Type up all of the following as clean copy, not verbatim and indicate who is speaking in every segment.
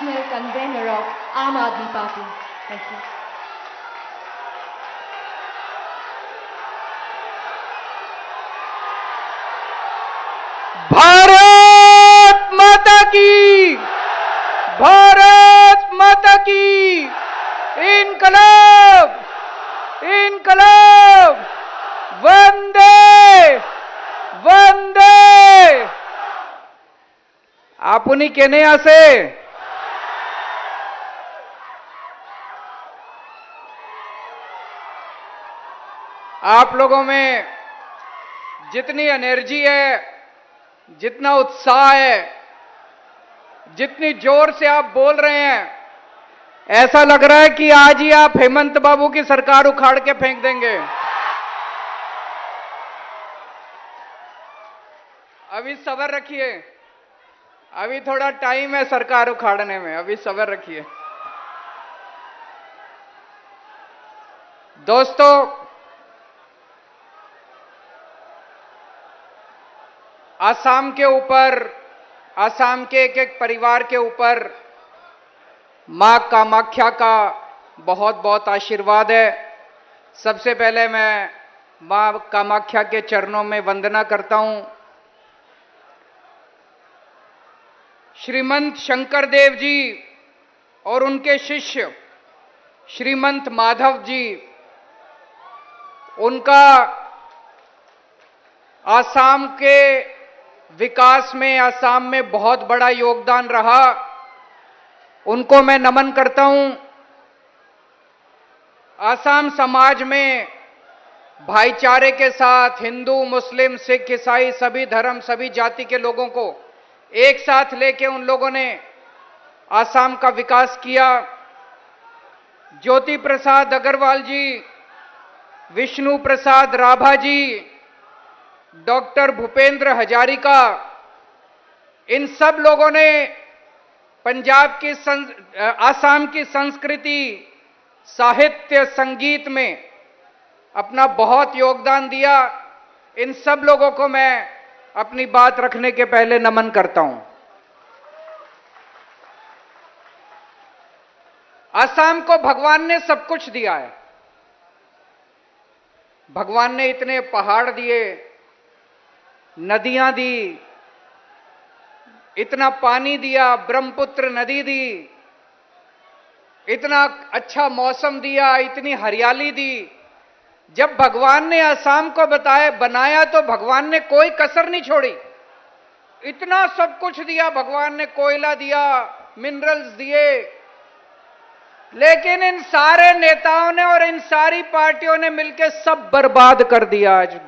Speaker 1: National Convener of Aam Aadmi Party. Thank you.
Speaker 2: Bharat माता की, भारत माता की, इनकलाब, इनकलाब, वंदे वंदे। आप उन्हीं कहने यहां से आप लोगों में जितनी एनर्जी है, जितना उत्साह है, जितनी जोर से आप बोल रहे हैं, ऐसा लग रहा है कि आज ही आप हेमंत बाबू की सरकार उखाड़ के फेंक देंगे। अभी सब्र रखिए, अभी थोड़ा टाइम है सरकार उखाड़ने में, अभी सब्र रखिए। दोस्तों, असम के ऊपर, असम के एक एक परिवार के ऊपर मां कामाख्या का बहुत बहुत आशीर्वाद है। सबसे पहले मैं मां कामाख्या के चरणों में वंदना करता हूं। श्रीमंत शंकरदेव जी और उनके शिष्य श्रीमंत माधव जी, उनका असम के विकास में, असम में बहुत बड़ा योगदान रहा। उनको मैं नमन करता हूं। असम समाज में भाईचारे के साथ हिंदू, मुस्लिम, सिख, ईसाई, सभी धर्म, सभी जाति के लोगों को एक साथ लेके उन लोगों ने असम का विकास किया। ज्योति प्रसाद अग्रवाल जी, विष्णु प्रसाद राभा जी, डॉक्टर भूपेंद्र हजारिका, इन सब लोगों ने पंजाब की असम की संस्कृति, साहित्य, संगीत में अपना बहुत योगदान दिया। इन सब लोगों को मैं अपनी बात रखने के पहले नमन करता हूं। असम को भगवान ने सब कुछ दिया है। भगवान ने इतने पहाड़ दिए, नदियां दी, इतना पानी दिया, ब्रह्मपुत्र नदी दी, इतना अच्छा मौसम दिया, इतनी हरियाली दी। जब भगवान ने असम को बनाया तो भगवान ने कोई कसर नहीं छोड़ी। इतना सब कुछ दिया भगवान ने, कोयला दिया, मिनरल्स दिए, लेकिन इन सारे नेताओं ने और इन सारी पार्टियों ने मिलकर सब बर्बाद कर दिया। आज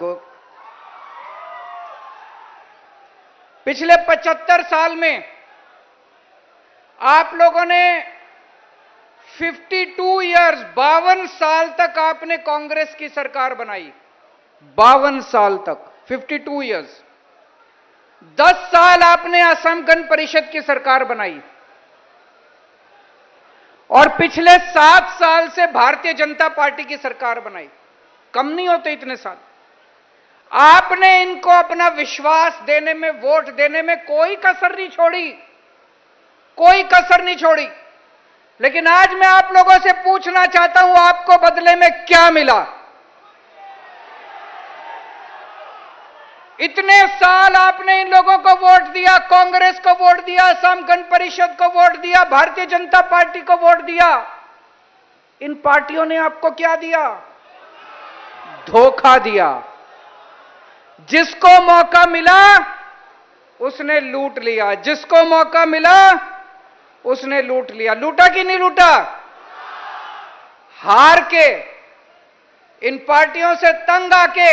Speaker 2: पिछले 75 साल में आप लोगों ने 52 इयर्स, 52 साल तक आपने कांग्रेस की सरकार बनाई। 52 साल तक, 52 इयर्स। 10 साल आपने असम गण परिषद की सरकार बनाई और पिछले 7 साल से भारतीय जनता पार्टी की सरकार बनाई। कम नहीं होते इतने साल। आपने इनको अपना विश्वास देने में, वोट देने में कोई कसर नहीं छोड़ी, कोई कसर नहीं छोड़ी। लेकिन आज मैं आप लोगों से पूछना चाहता हूं, आपको बदले में क्या मिला? इतने साल आपने इन लोगों को वोट दिया, कांग्रेस को वोट दिया, असम गण परिषद को वोट दिया, भारतीय जनता पार्टी को वोट दिया। इन पार्टियों ने आपको क्या दिया? धोखा दिया। जिसको मौका मिला उसने लूट लिया, जिसको मौका मिला उसने लूट लिया। लूटा कि नहीं लूटा? हार के, इन पार्टियों से तंग आके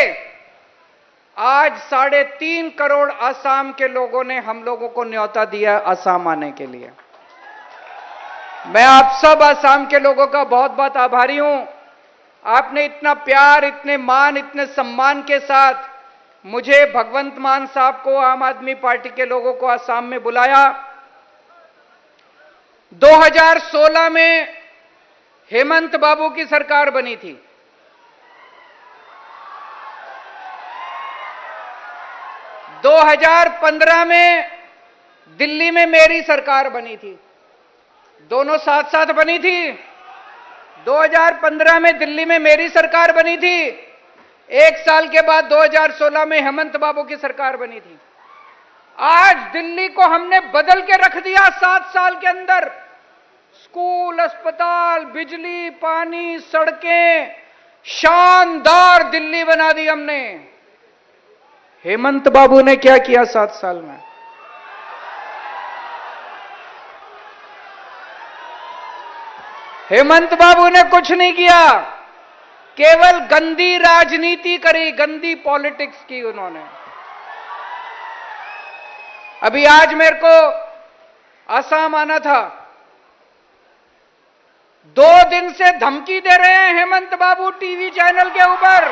Speaker 2: आज 3.5 करोड़ असम के लोगों ने हम लोगों को न्योता दिया असम आने के लिए। मैं आप सब असम के लोगों का बहुत बहुत आभारी हूं। आपने इतना प्यार, इतने मान, इतने सम्मान के साथ मुझे, भगवंत मान साहब को, आम आदमी पार्टी के लोगों को असम में बुलाया। 2016 में हेमंत बाबू की सरकार बनी थी। 2015 में दिल्ली में मेरी सरकार बनी थी। दोनों साथ साथ बनी थी। 2015 में दिल्ली में मेरी सरकार बनी थी। एक साल के बाद 2016 में हेमंत बाबू की सरकार बनी थी। आज दिल्ली को हमने बदल के रख दिया 7 साल के अंदर। स्कूल, अस्पताल, बिजली, पानी, सड़कें, शानदार दिल्ली बना दी हमने। हेमंत बाबू ने क्या किया 7 साल में? हेमंत बाबू ने कुछ नहीं किया, केवल गंदी राजनीति करी, गंदी पॉलिटिक्स की उन्होंने। अभी आज मेरे को असम आना था। 2 दिन से धमकी दे रहे हैं हेमंत बाबू टीवी चैनल के ऊपर।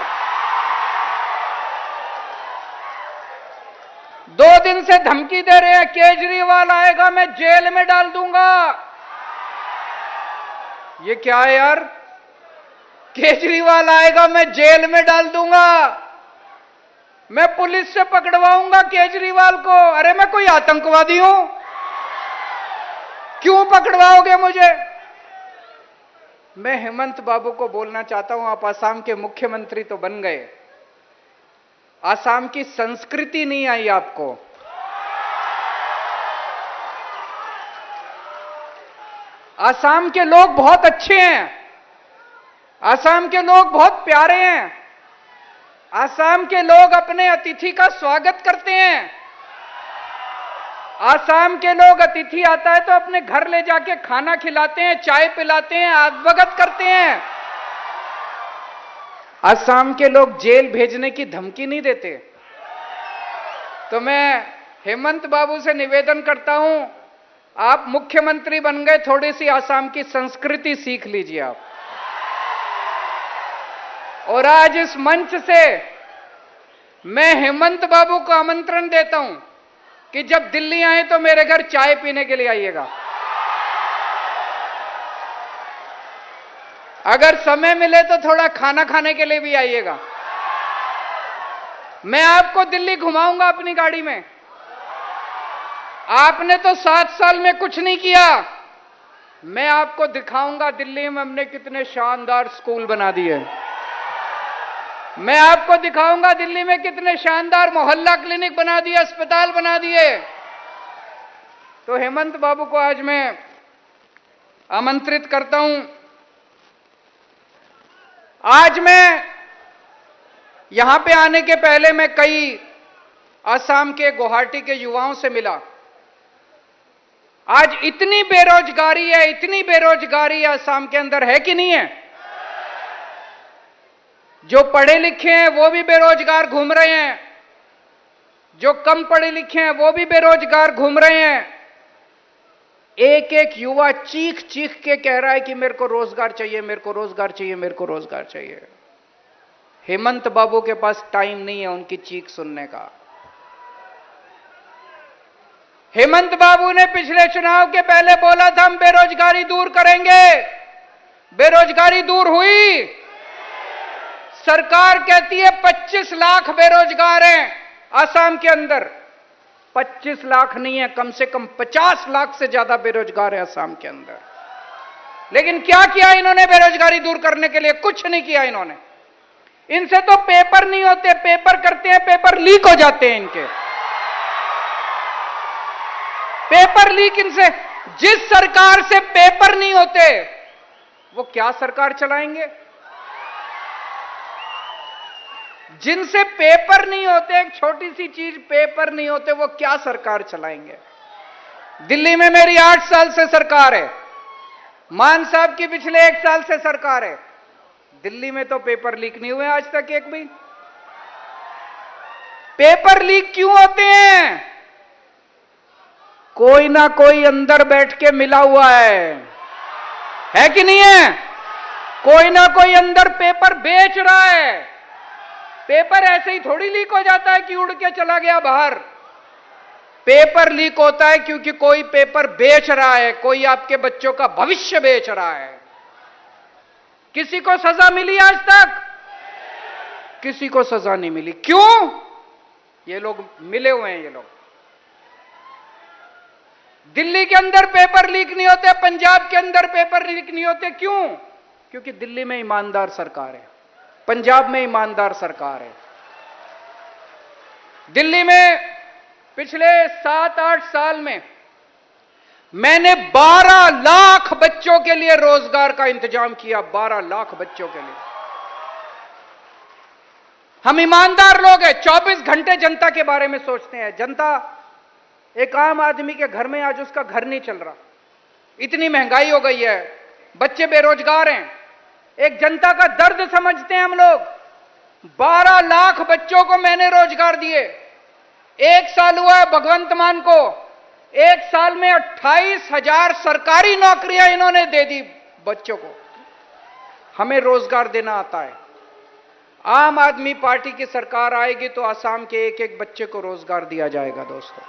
Speaker 2: 2 दिन से धमकी दे रहे हैं, केजरीवाल आएगा मैं जेल में डाल दूंगा। ये क्या है यार? केजरीवाल आएगा मैं जेल में डाल दूंगा, मैं पुलिस से पकड़वाऊंगा केजरीवाल को। अरे मैं कोई आतंकवादी हूं? क्यों पकड़वाओगे मुझे? मैं हेमंत बाबू को बोलना चाहता हूं, आप असम के मुख्यमंत्री तो बन गए, असम की संस्कृति नहीं आई आपको। असम के लोग बहुत अच्छे हैं, असम के लोग बहुत प्यारे हैं, असम के लोग अपने अतिथि का स्वागत करते हैं। असम के लोग अतिथि आता है तो अपने घर ले जाके खाना खिलाते हैं, चाय पिलाते हैं, आगभगत करते हैं। असम के लोग जेल भेजने की धमकी नहीं देते। तो मैं हेमंत बाबू से निवेदन करता हूं, आप मुख्यमंत्री बन गए, थोड़ी सी असम की संस्कृति सीख लीजिए आप। और आज इस मंच से मैं हेमंत बाबू को आमंत्रण देता हूं कि जब दिल्ली आए तो मेरे घर चाय पीने के लिए आइएगा। अगर समय मिले तो थोड़ा खाना खाने के लिए भी आइएगा। मैं आपको दिल्ली घुमाऊंगा अपनी गाड़ी में। आपने तो 7 साल में कुछ नहीं किया, मैं आपको दिखाऊंगा दिल्ली में हमने कितने शानदार स्कूल बना दिए। मैं आपको दिखाऊंगा दिल्ली में कितने शानदार मोहल्ला क्लिनिक बना दिए, अस्पताल बना दिए। तो हेमंत बाबू को आज मैं आमंत्रित करता हूं। आज मैं यहां पे आने के पहले मैं कई असम के, गुवाहाटी के युवाओं से मिला। आज इतनी बेरोजगारी है, इतनी बेरोजगारी असम के अंदर है कि नहीं है? जो पढ़े लिखे हैं वो भी बेरोजगार घूम रहे हैं, जो कम पढ़े लिखे हैं वो भी बेरोजगार घूम रहे हैं। एक एक युवा चीख चीख के कह रहा है कि मेरे को रोजगार चाहिए, मेरे को रोजगार चाहिए, मेरे को रोजगार चाहिए। हेमंत बाबू के पास टाइम नहीं है उनकी चीख सुनने का। हेमंत बाबू ने पिछले चुनाव के पहले बोला था हम बेरोजगारी दूर करेंगे। बेरोजगारी दूर हुई? सरकार कहती है 25 लाख बेरोजगार हैं असम के अंदर। 25 लाख नहीं है, कम से कम 50 लाख से ज्यादा बेरोजगार है असम के अंदर। लेकिन क्या किया इन्होंने बेरोजगारी दूर करने के लिए? कुछ नहीं किया इन्होंने। इनसे तो पेपर नहीं होते, पेपर करते हैं, पेपर लीक हो जाते हैं इनके। पेपर लीक इनसे। जिस सरकार से पेपर नहीं होते वो क्या सरकार चलाएंगे? जिनसे पेपर नहीं होते, एक छोटी सी चीज पेपर नहीं होते, वो क्या सरकार चलाएंगे? दिल्ली में मेरी 8 साल से सरकार है, मान साहब की पिछले 1 साल से सरकार है। दिल्ली में तो पेपर लीक नहीं हुए आज तक एक भी। पेपर लीक क्यों होते हैं? कोई ना कोई अंदर बैठ के मिला हुआ है कि नहीं है? कोई ना कोई अंदर पेपर बेच रहा है। पेपर ऐसे ही थोड़ी लीक हो जाता है कि उड़ के चला गया बाहर। पेपर लीक होता है क्योंकि कोई पेपर बेच रहा है, कोई आपके बच्चों का भविष्य बेच रहा है। किसी को सजा मिली आज तक? किसी को सजा नहीं मिली। क्यों? ये लोग मिले हुए हैं। ये लोग दिल्ली के अंदर पेपर लीक नहीं होते, पंजाब के अंदर पेपर लीक नहीं होते। क्यों? क्योंकि दिल्ली में ईमानदार सरकार है, पंजाब में ईमानदार सरकार है। दिल्ली में पिछले 7-8 साल में मैंने 12 लाख बच्चों के लिए रोजगार का इंतजाम किया। 12 लाख बच्चों के लिए। हम ईमानदार लोग हैं, 24 घंटे जनता के बारे में सोचते हैं। जनता, एक आम आदमी के घर में आज उसका घर नहीं चल रहा, इतनी महंगाई हो गई है, बच्चे बेरोजगार हैं। एक जनता का दर्द समझते हैं हम लोग। 12 लाख बच्चों को मैंने रोजगार दिए। 1 साल हुआ है भगवंत मान को, 1 साल में 28,000 सरकारी नौकरियां इन्होंने दे दी बच्चों को। हमें रोजगार देना आता है। आम आदमी पार्टी की सरकार आएगी तो असम के एक एक बच्चे को रोजगार दिया जाएगा दोस्तों।